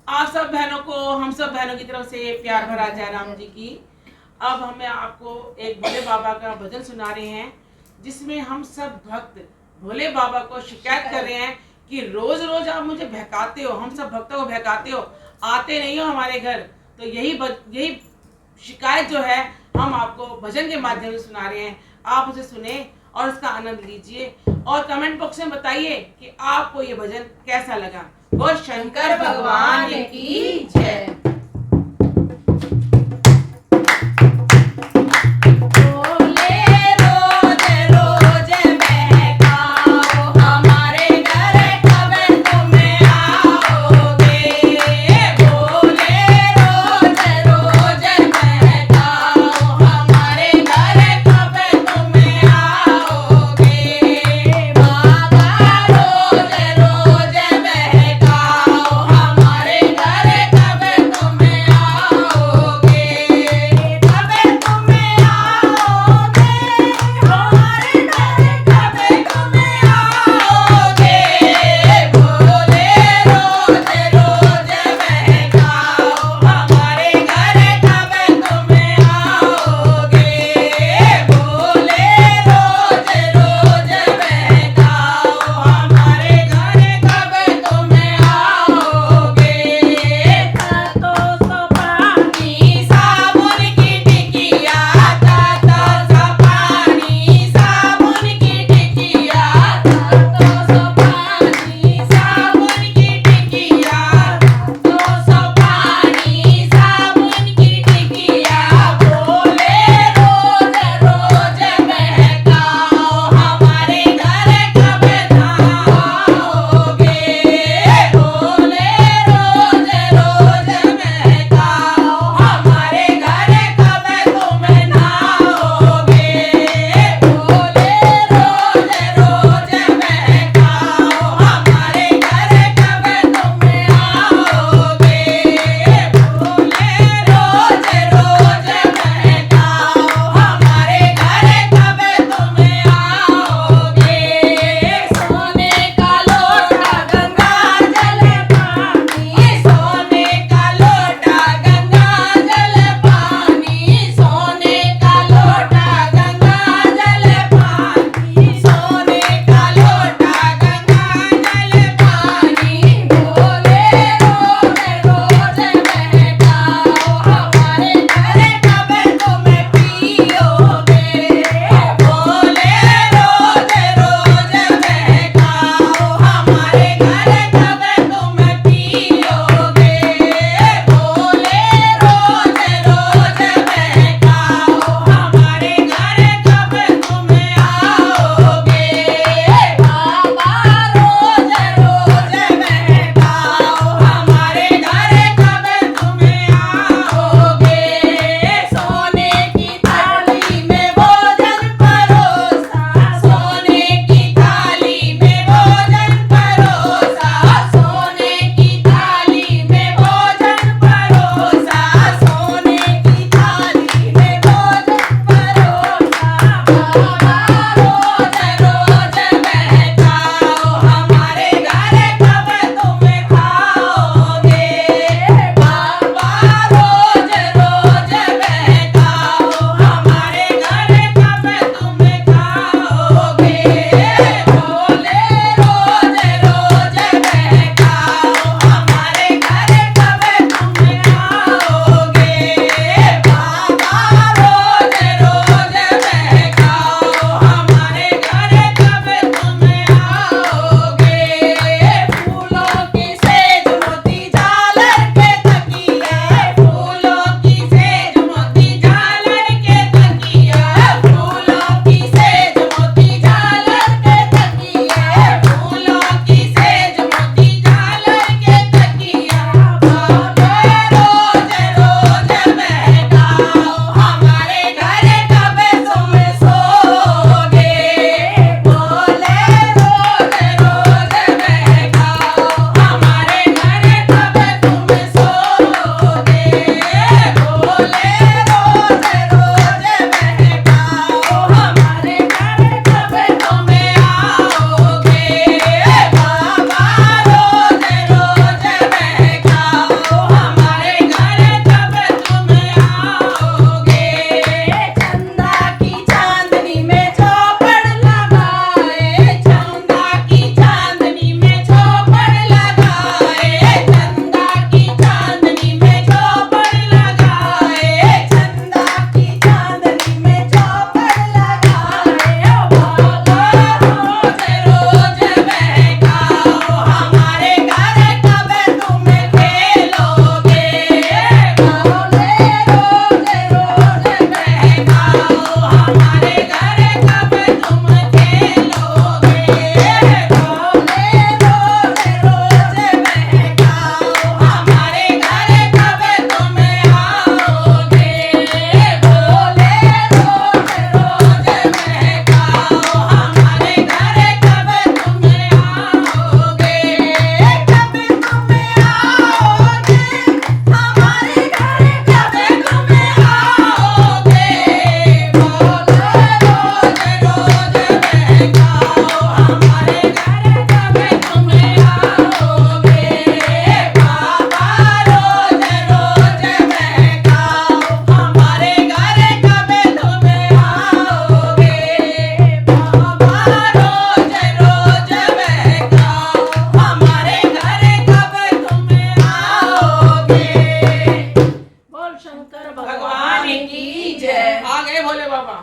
आप सब बहनों को, हम सब बहनों की तरफ से प्यार भरा जय राम जी की। अब हमें आपको एक भोले बाबा का भजन सुना रहे हैं, जिसमें हम सब भक्त भोले बाबा को शिकायत कर रहे हैं कि रोज रोज आप मुझे बहकाते हो, हम सब भक्तों को बहकाते हो, आते नहीं हो हमारे घर। तो यही शिकायत जो है हम आपको भजन के माध्यम से सुना रहे हैं। आप उसे सुने और उसका आनंद लीजिए और कमेंट बॉक्स में बताइए कि आपको ये भजन कैसा लगा। बोल शंकर भगवान की जय। हमारे घर कब जय भोले बाबा।